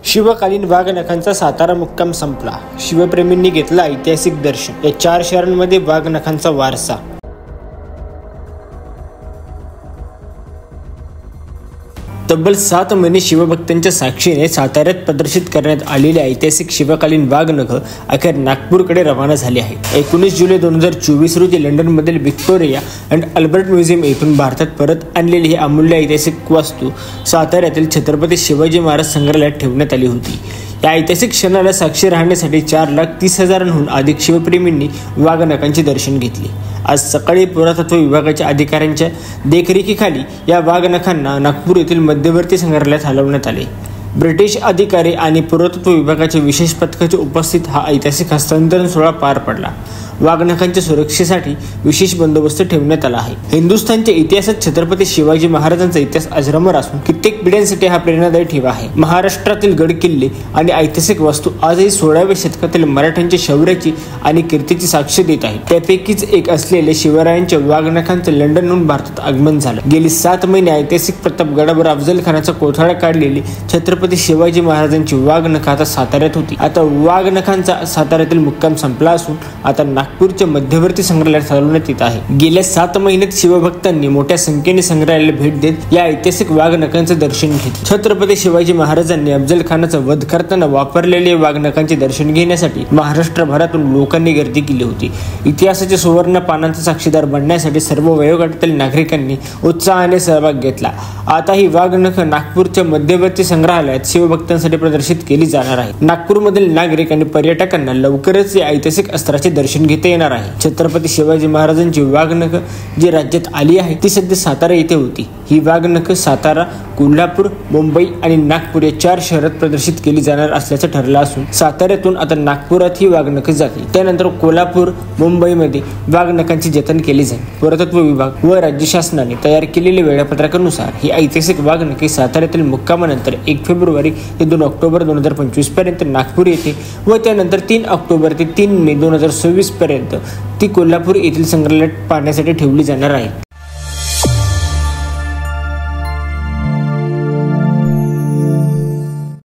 शिवकालीन वाघनखांचा सातारा मुक्काम संपला. शिवप्रेमींनी घेतला ऐतिहासिक दर्शन. या 4 शहरांमध्ये वाघनखांचा वारसा. तब्बल 7 महिने शिवभक्तांच्या साक्षीने साताऱ्यात प्रदर्शित करण्यात आलेले ऐतिहासिक शिवकालीन वाघनख अखेर नागपूरकडे रवाना झाले आहेत. 19 जुलै 2024 रोजी लंडनमधील व्हिक्टोरिया अँड अल्बर्ट म्युझियम येथून भारतात परत आणलेली ही अमूल्य ऐतिहासिक वास्तू साताऱ्यातील छत्रपती शिवाजी महाराज संग्रहालयात ठेवण्यात आली होती. या ऐतिहासिक क्षणाला साक्षी राहण्यासाठी 4,30,000हून अधिक शिवप्रेमींनी वाघनखांचे दर्शन घेतले. आज सकाळी पुरातत्व विभागाच्या अधिकाऱ्यांच्या देखरेखीखाली या वाघनखांना नागपूर येथील मध्यवर्ती संग्रहालयात हलवण्यात आले. ब्रिटिश अधिकारी आणि पुरातत्व विभागाच्या विशेष पथकाच्या उपस्थित हा ऐतिहासिक हस्तांतरण सोहळा पार पडला. वाघनखांच्या सुरक्षेसाठी विशेष बंदोबस्त ठेवण्यात आला आहे. हिंदुस्थानच्या इतिहासात छत्रपती शिवाजी महाराजांचा इतिहास अजरामर असून कित्येक पिढ्यांसाठी हा प्रेरणादायी ठेवा आहे. महाराष्ट्रातील गड किल्ले आणि ऐतिहासिक वास्तू आजही 16व्या शतकातील मराठ्यांच्या शौर्याची आणि कीर्तीची साक्ष देत आहेत. त्यापैकीच एक असलेले शिवरायांच्या वाघनखांचं लंडनहून भारतात आगमन झालं. गेली 7 महिने ऐतिहासिक प्रतापगडावर अफजल खानाचा कोथळा काढलेली छत्रपती शिवाजी महाराजांची वाघनख आता साताऱ्यात होती. आता वाघनखांचा साताऱ्यातील मुक्काम संपला असून आता नागपूरच्या मध्यवर्ती संग्रहालयात हलवण्यात येत आहे. गेल्या 7 महिन्यात शिवभक्तांनी मोठ्या संख्येने संग्रहालयाला भेट देत या ऐतिहासिक वाघनखांचं दर्शन घेतलं. छत्रपती शिवाजी महाराजांनी अफजल खानाचा वध करताना वापरलेले वाघनखांचे दर्शन घेण्यासाठी महाराष्ट्रभरातून लोकांनी गर्दी केली होती. इतिहासाच्या सुवर्ण पानांचा साक्षीदार बनण्यासाठी सर्व वयोगटातील नागरिकांनी उत्साहाने सहभाग घेतला. आता ही वाघनख नागपूरच्या मध्यवर्ती संग्रहालयात शिवभक्तांसाठी प्रदर्शित केली जाणार आहे. नागपूरमधील नागरिक आणि पर्यटकांना लवकरच या ऐतिहासिक अस्त्राचे दर्शन घेता येणार आहे. छत्रपती शिवाजी महाराजांची वाघनख जी राज्यात आली आहे ती सध्या सातारा येथे होती. ही वाघनख सातारा, कोल्हापूर, मुंबई आणि नागपूर या 4 शहरात प्रदर्शित केली जाणार असल्याचं ठरलं असून साताऱ्यातून आता नागपुरात ही वाघनख जातील. त्यानंतर कोल्हापूर, मुंबईमध्ये वाघनखांचे जतन केले जाईल. पुरातत्व विभाग व राज्य शासनाने तयार केलेल्या वेळापत्रकानुसार ही ऐतिहासिक वाघनखे साताऱ्यातील मुक्कामानंतर 1 फेब्रुवारी ते 2 ऑक्टोबर 2025 पर्यंत नागपूर येथे व त्यानंतर 3 ऑक्टोबर ते 3 मे 2026 पर्यंत ती कोल्हापूर येथील संग्रहालयात पाहण्यासाठी ठेवली जाणार आहे.